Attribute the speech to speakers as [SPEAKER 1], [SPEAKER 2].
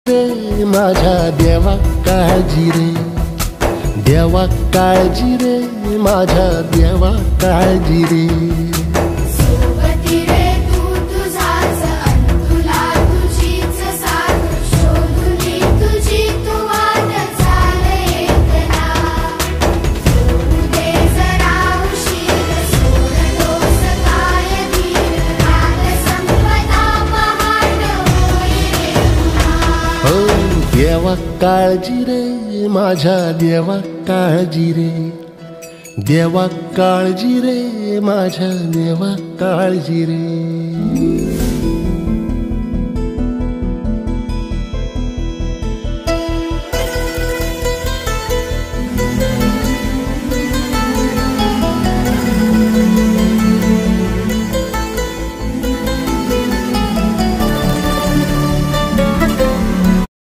[SPEAKER 1] रे माझ्या देवा काळजी रे, देवा काळजी रे माझ्या देवा काळजी रे.
[SPEAKER 2] सोबती रे तू तुझाच अंतुला तुझीच साथ, शोधुनी तुझी तू वाट चाल एकला. सोडू दे जरा उशीर, सोडलोस काय धीर, रात संपदा पहाट होई रे पुन्हा.
[SPEAKER 1] हो देवा काळजी रे माझ्या देवा काळजी रे, देवा काळजी रे माझ्या देवा काळजी रे.